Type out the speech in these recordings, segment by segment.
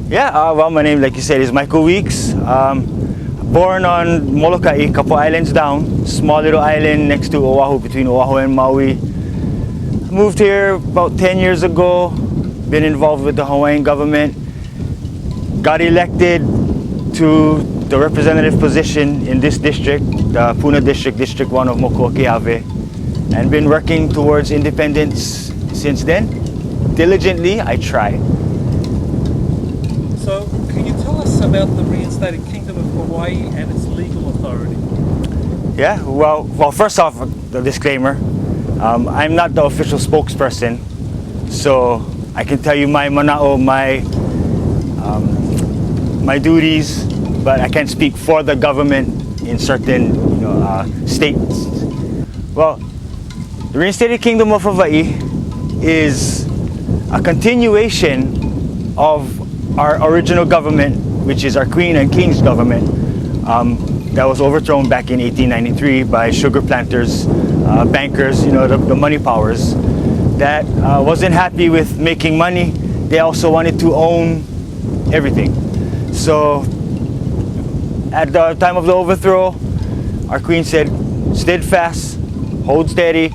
Yeah, well, my name, like you said, is Michael Weeks. Born on Molokai, a couple islands down, small little island next to Oahu, between Oahu and Maui. Moved here about 10 years ago, been involved with the Hawaiian government, got elected to the representative position in this district, the Puna District, District 1 of Mokuokeave, and been working towards independence since then. Diligently, I try. So, can you tell us about the Reinstated Kingdom of Hawaii and its legal authority? Yeah, well, first off, the disclaimer, I'm not the official spokesperson, so I can tell you my mana'o, my duties, but I can't speak for the government in certain states. Well, the Reinstated Kingdom of Hawaii is a continuation of our original government, which is our Queen and King's government, that was overthrown back in 1893 by sugar planters, bankers, the money powers that wasn't happy with making money. They also wanted to own everything. So at the time of the overthrow, our Queen said, steadfast, hold steady,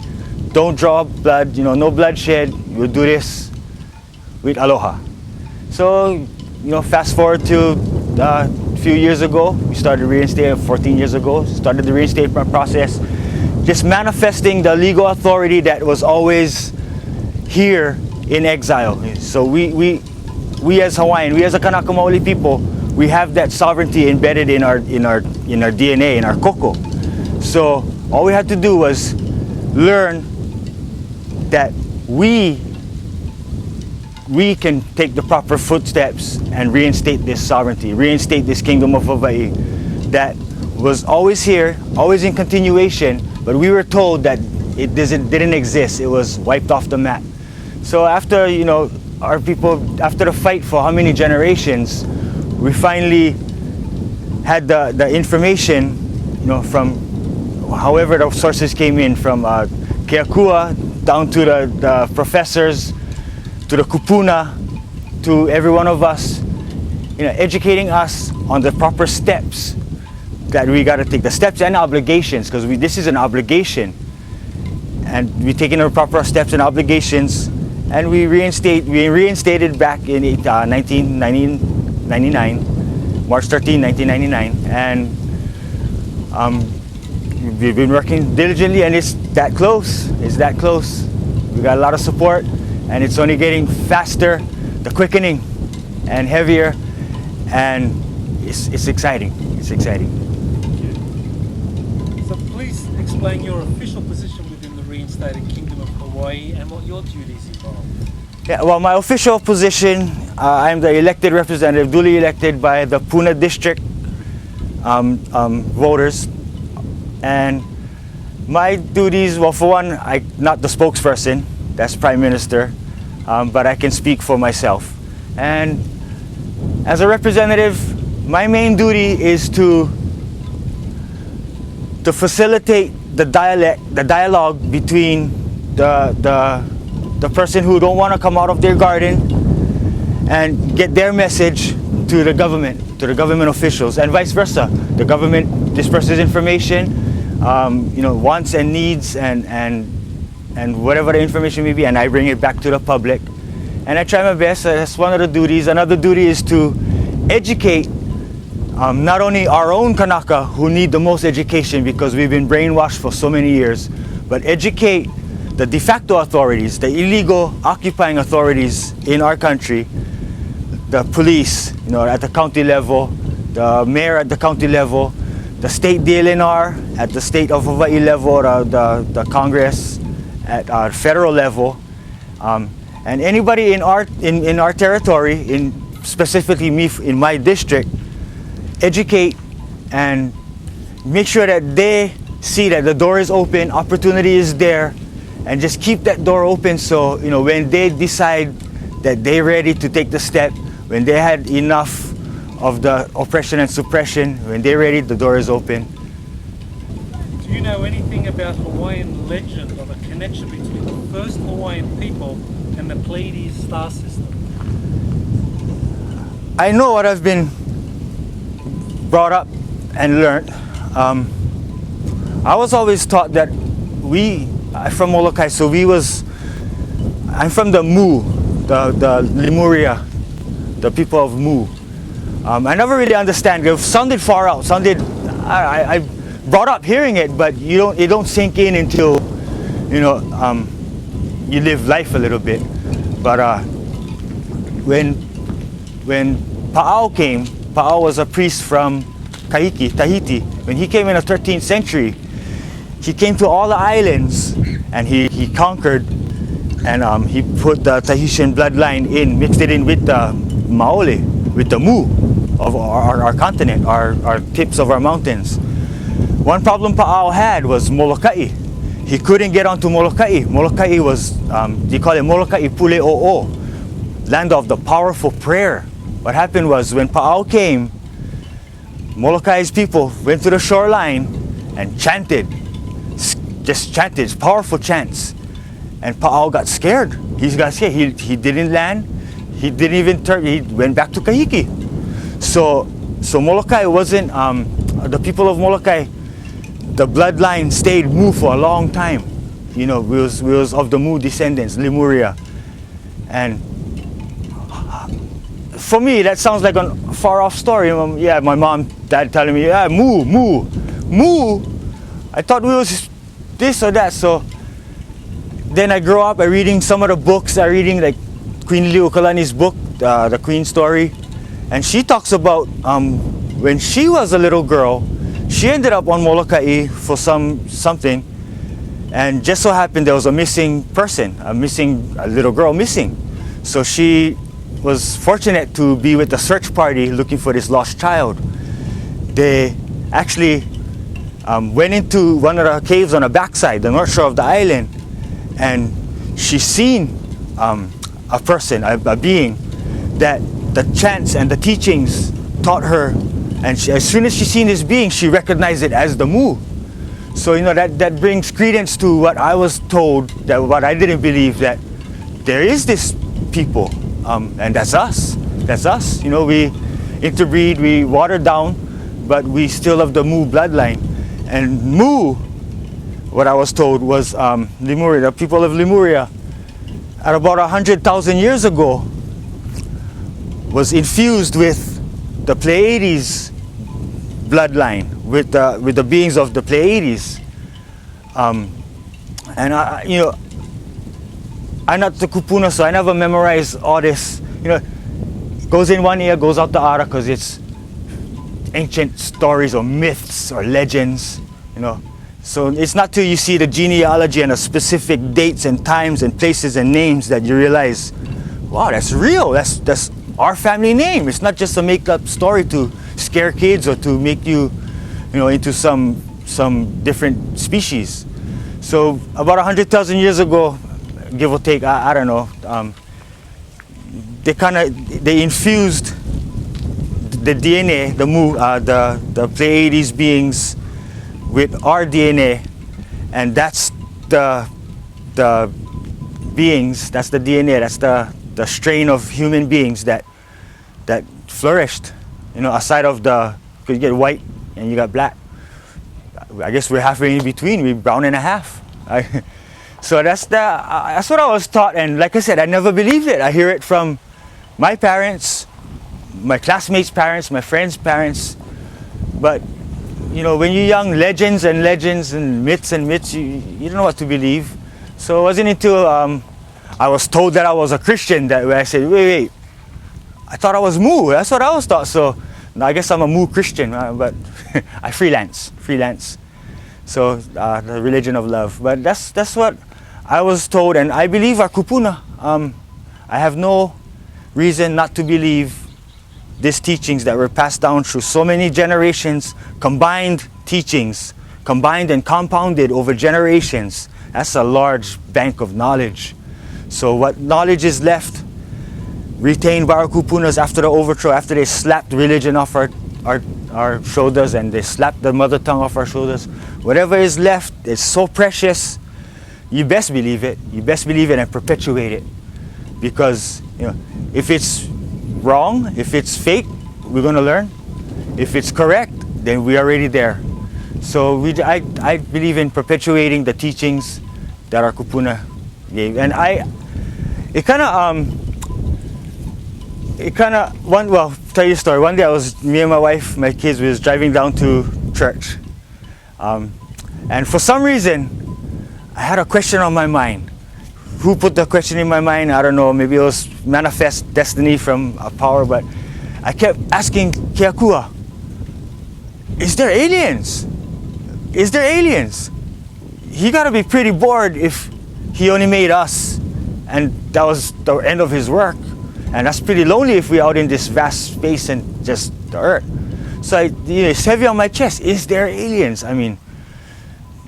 don't draw blood, no bloodshed, we'll do this with aloha. So, fast forward to a few years ago, we started reinstating, 14 years ago, started the reinstatement process, just manifesting the legal authority that was always here in exile. So we as Hawaiian, we as a Kanaka Maoli people, we have that sovereignty embedded in our DNA, in our koko. So all we had to do was learn that we can take the proper footsteps and reinstate this sovereignty, reinstate this Kingdom of Hawaii that was always here, always in continuation, but we were told that it didn't exist. It was wiped off the map. So after, our people, after the fight for how many generations, we finally had the information, from however the sources came in, from Keakua down to the professors, to the kupuna, to every one of us, educating us on the proper steps that we got to take, the steps and obligations, because this is an obligation, and we taking the proper steps and obligations, and we reinstated back in 1999, March 13, 1999, and we've been working diligently, and it's that close. It's that close. We got a lot of support. And it's only getting faster, the quickening, and heavier, and it's exciting. It's exciting. So please explain your official position within the Reinstated Kingdom of Hawaii and what your duties involve. Yeah, well, my official position, I'm the elected representative, duly elected by the Puna District voters, and my duties, well, for one, I'm not the spokesperson. That's Prime Minister, but I can speak for myself. And as a representative, my main duty is to facilitate the dialogue between the person who don't want to come out of their garden and get their message to the government officials, and vice versa. The government disperses information, wants and needs, and whatever the information may be, and I bring it back to the public. And I try my best. That's one of the duties. Another duty is to educate not only our own Kanaka, who need the most education because we've been brainwashed for so many years, but educate the de facto authorities, the illegal occupying authorities in our country, the police, at the county level, the mayor at the county level, the state DLNR at the state of Hawaii level, the Congress at federal level, and anybody in our territory, specifically me in my district, educate and make sure that they see that the door is open, opportunity is there, and just keep that door open. So when they decide that they're ready to take the step, when they had enough of the oppression and suppression, when they're ready, the door is open. Do you know anything about Hawaiian legend of a connection between the first Hawaiian people and the Pleiades star system? I know what I've been brought up and learned. I was always taught that I'm from Molokai, so I'm from the Mu, the Lemuria, the people of Mu. I never really understand. It sounded far out. I brought up hearing it, but it don't sink in until you live life a little bit. But when Pa'ao came, Pa'ao was a priest from Tahiti. When he came in the 13th century, he came to all the islands and he conquered, and he put the Tahitian bloodline in, mixed it in with the Maole, with the Mu of our continent, our tips of our mountains. One problem Pa'ao had was Molokai. He couldn't get onto Molokai. Molokai was, they call it Molokai Pule'o'o, land of the powerful prayer. What happened was when Pa'ao came, Molokai's people went to the shoreline and chanted, just chanted, powerful chants. And Pa'ao got scared. He got scared. He didn't land. He didn't even turn. He went back to Kahiki. So Molokai wasn't, the people of Molokai, the bloodline stayed Mu for a long time. We was of the Mu descendants, Lemuria. And for me, that sounds like a far off story. Yeah, my mom, dad telling me, yeah, Mu. I thought we was this or that. So then I grew up by reading some of the books. I reading like Queen Lili'uokalani's book, the Queen story. And she talks about when she was a little girl, she ended up on Molokai for something. And just so happened there was a missing person, a little girl missing. So she was fortunate to be with the search party looking for this lost child. They actually went into one of the caves on the backside, the north shore of the island, and she seen a person, a being that the chants and the teachings taught her, and as soon as she seen this being, she recognized it as the Mu. So that brings credence to what I was told, that what I didn't believe, that there is this people, and that's us. We interbreed, we watered down, but we still have the Mu bloodline. And Mu, what I was told, was Lemuria, the people of Lemuria, at about 100,000 years ago, was infused with the Pleiades bloodline, with the beings of the Pleiades. And I'm not the kupuna, so I never memorized all this. Goes in one ear, goes out the other, because it's ancient stories or myths or legends. So it's not till you see the genealogy and the specific dates and times and places and names that you realize, wow, that's real. That's our family name. It's not just a make-up story to scare kids or to make you, into some different species. So about 100,000 years ago, give or take, I don't know, they infused the DNA, the Pleiades beings, with our DNA, and that's the beings, that's the DNA, that's the strain of human beings that flourished, aside of because you get white and you got black. I guess we're halfway in between, we're brown and a half. So that's what I was taught, and like I said, I never believed it. I hear it from my parents, my classmates' parents, my friends' parents, but when you're young, legends and myths, you don't know what to believe. So it wasn't until I was told that I was a Christian that I said, wait, I thought I was Mu. That's what I was taught. So now I guess I'm a Mu Christian, but I freelance. So the religion of love. But that's what I was told, and I believe our kupuna. I have no reason not to believe these teachings that were passed down through so many generations, combined teachings, combined and compounded over generations. That's a large bank of knowledge. So what knowledge is left, retained by our kupunas after the overthrow, after they slapped religion off our shoulders and they slapped the mother tongue off our shoulders, whatever is left is so precious, you best believe it. You best believe it and perpetuate it. Because if it's wrong, if it's fake, we're going to learn. If it's correct, then we're already there. So I believe in perpetuating the teachings that our kupuna gave. And tell you a story. One day me and my wife, my kids, we was driving down to church. And for some reason, I had a question on my mind. Who put the question in my mind? I don't know. Maybe it was manifest destiny from a power, but I kept asking Keakua, is there aliens? Is there aliens? He got to be pretty bored if he only made us and that was the end of his work. And that's pretty lonely if we're out in this vast space and just the earth. So it's heavy on my chest. Is there aliens? I mean,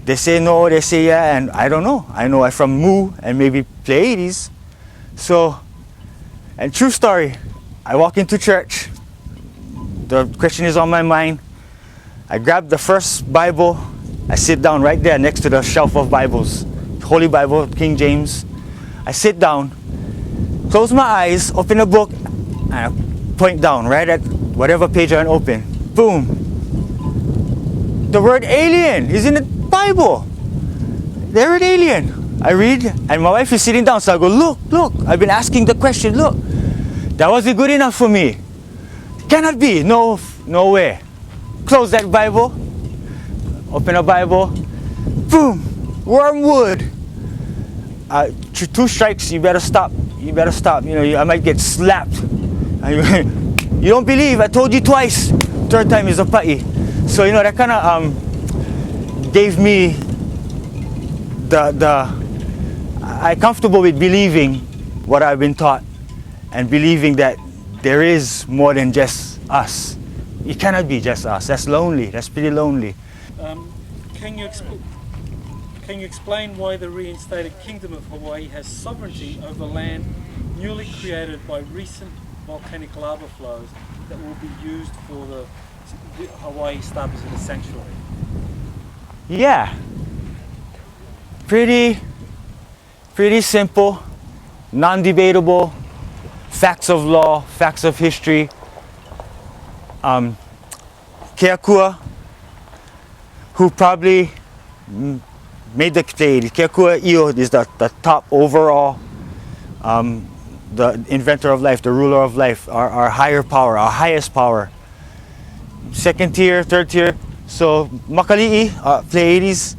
they say no, they say yeah, and I don't know. I know I'm from Mu and maybe Pleiades. So, and true story, I walk into church. The question is on my mind. I grab the first Bible. I sit down right there next to the shelf of Bibles. Holy Bible, King James. I sit down, close my eyes, open the book, and I point down right at whatever page I open. Boom. The word alien is in the Bible. The word alien. I read, and my wife is sitting down, so I go, look. I've been asking the question, look. That wasn't good enough for me. Cannot be. No way. Close that Bible. Open a Bible. Boom. Wormwood. 2 strikes, you better stop. You better stop. I might get slapped. You don't believe? I told you twice. 3rd time is a pa'i. So that kind of gave me I'm comfortable with believing what I've been taught and believing that there is more than just us. It cannot be just us. That's lonely. That's pretty lonely. Can you explain why the Reinstated Kingdom of Hawaii has sovereignty over land newly created by recent volcanic lava flows that will be used for the Hawaii established as a sanctuary? Yeah. Pretty simple, non-debatable, facts of law, facts of history. Keakua, who probably made the Pleiades. Keakua Io is the top overall, the inventor of life, the ruler of life, our higher power, our highest power. 2nd tier, 3rd tier. So Makali'i, Pleiades,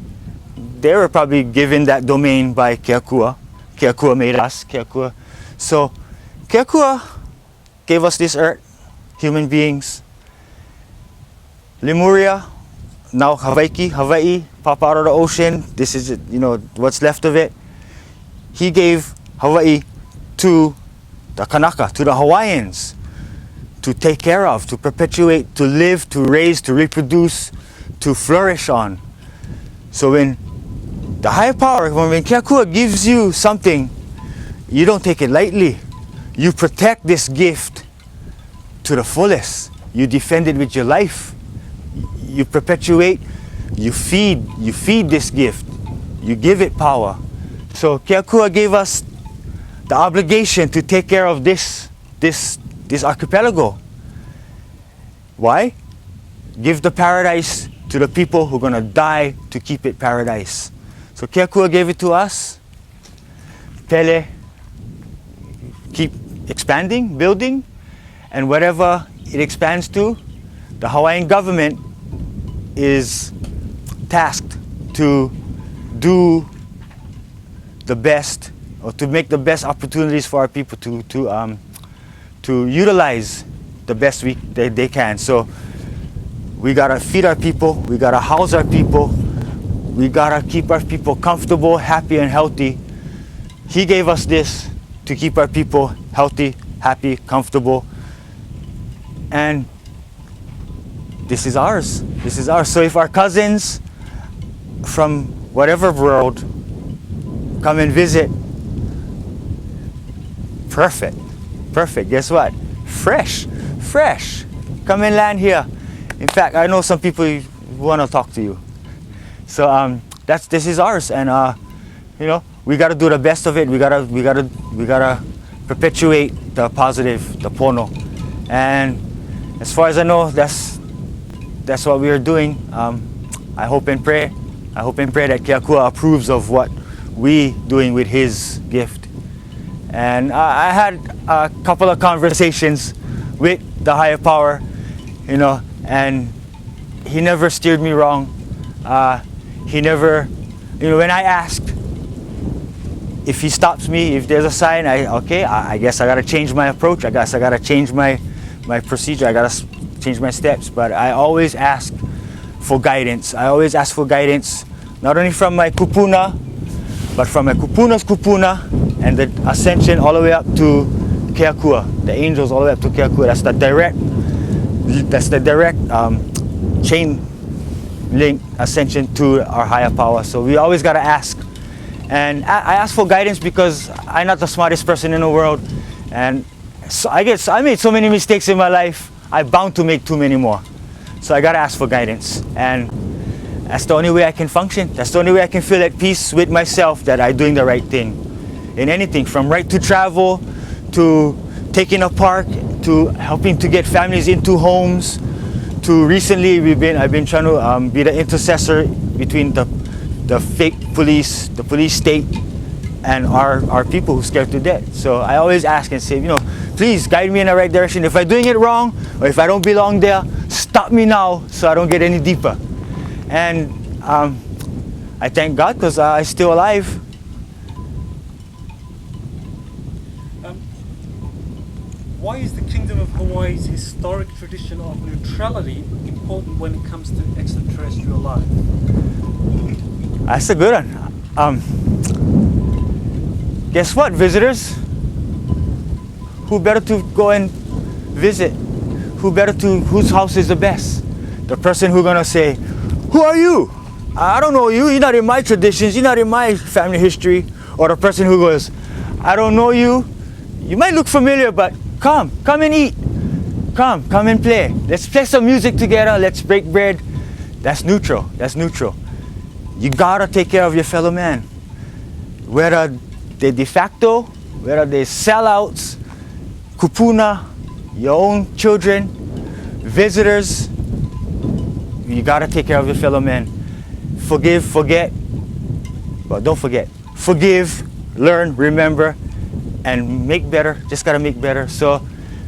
they were probably given that domain by Keakua. Keakua made us, Keakua. So Keakua gave us this earth, human beings. Lemuria, now Hawaii, pop out of the ocean. This is it, what's left of it. He gave Hawaii to the Kanaka, to the Hawaiians, to take care of, to perpetuate, to live, to raise, to reproduce, to flourish on. So when the higher power, when Keakua gives you something, you don't take it lightly. You protect this gift to the fullest. You defend it with your life. You perpetuate, you feed this gift. You give it power. So Keakua gave us the obligation to take care of this archipelago. Why? Give the paradise to the people who are going to die to keep it paradise. So Keakua gave it to us. Pele, keep expanding, building, and whatever it expands to, the Hawaiian government is tasked to do the best, or to make the best opportunities for our people to utilize the best they can. So we gotta feed our people, we gotta house our people, we gotta keep our people comfortable, happy, and healthy. He gave us this to keep our people healthy, happy, comfortable, and this is ours. This is ours. So if our cousins from whatever world come and visit, perfect. Guess what? Fresh. Come and land here. In fact, I know some people who want to talk to you. So this is ours, and we got to do the best of it. We gotta perpetuate the positive, the pono. And as far as I know, that's what we are doing. I hope and pray that Keakua approves of what we doing with his gift. And I had a couple of conversations with the higher power, and he never steered me wrong. He never, when I asked if he stops me, if there's a sign, I guess I gotta change my approach. I guess I gotta change my procedure. I gotta change my steps. But I always ask for guidance. I always ask for guidance, not only from my kupuna, but from my kupuna's kupuna, and the ascension all the way up to Keakua, the angels all the way up to Keakua. That's the direct chain link ascension to our higher power. So we always gotta ask. And I ask for guidance because I'm not the smartest person in the world, and so I made so many mistakes in my life. I'm bound to make too many more. So I gotta ask for guidance, and that's the only way I can function. That's the only way I can feel at peace with myself that I'm doing the right thing. In anything, from right to travel, to taking a park, to helping to get families into homes, to recently I've been trying to be the intercessor between the fake police, the police state, and our people who scared to death. So I always ask and say, please guide me in the right direction. If I'm doing it wrong, or if I don't belong there, stop me now so I don't get any deeper. And I thank God because I'm still alive. Why is the Kingdom of Hawaii's historic tradition of neutrality important when it comes to extraterrestrial life? That's a good one. Guess what, visitors? Who better to go and visit? Whose house is the best? The person who's gonna say, "Who are you? I don't know you. You're not in my traditions. You're not in my family history." Or the person who goes, "I don't know you. You might look familiar, but come and eat. Come and play. Let's play some music together. Let's break bread." That's neutral. You gotta take care of your fellow man. Whether they're de facto, whether they're sellouts, kupuna, your own children, visitors, you gotta take care of your fellow man. Forgive, forget, but don't forget. Forgive, learn, remember, and make better. Just gotta make better. So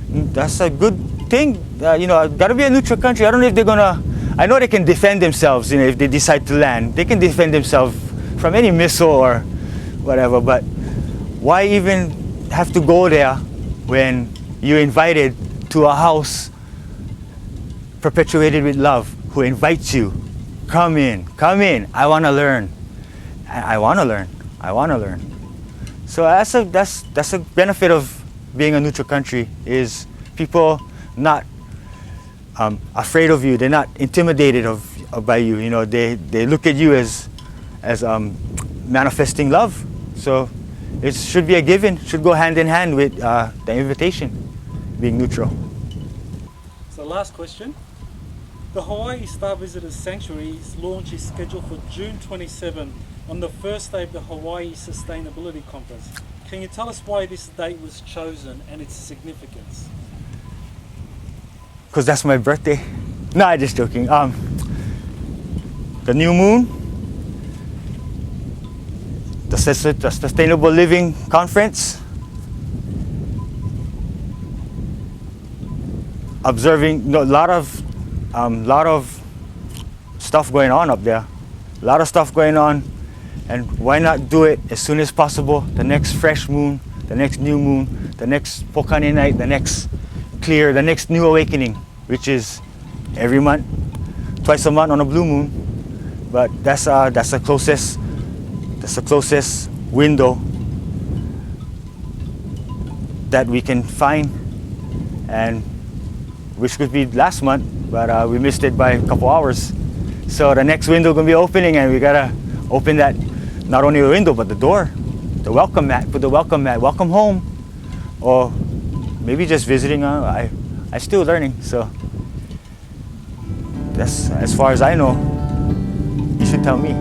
that's a good thing. Gotta be a neutral country. I don't know if they're gonna. I know they can defend themselves. If they decide to land, they can defend themselves from any missile or whatever. But why even have to go there when you're invited to a house perpetuated with love, who invites you? Come in. I want to learn. I want to learn. So that's a benefit of being a neutral country, is people not afraid of you. They're not intimidated by you. They look at you as manifesting love. So it should be a given. Should go hand in hand with the invitation, being neutral. So last question. The Hawaii Star Visitors Sanctuary's launch is scheduled for June 27 on the first day of the Hawaii Sustainability Conference. Can you tell us why this date was chosen and its significance? Because that's my birthday. No, I'm just joking. The new moon, the Sustainable Living Conference, observing a lot of stuff going on up there. A lot of stuff going on, and why not do it as soon as possible? The next fresh moon, the next new moon, the next pokane night, the next clear, the next new awakening, which is every month, twice a month on a blue moon. But that's the closest window that we can find, and which could be last month, but we missed it by a couple hours. So the next window gonna be opening, and we gotta open that, not only the window but the door, the welcome mat. Put the welcome mat, welcome home, or maybe just visiting. I'm still learning, so that's as far as I know. You should tell me.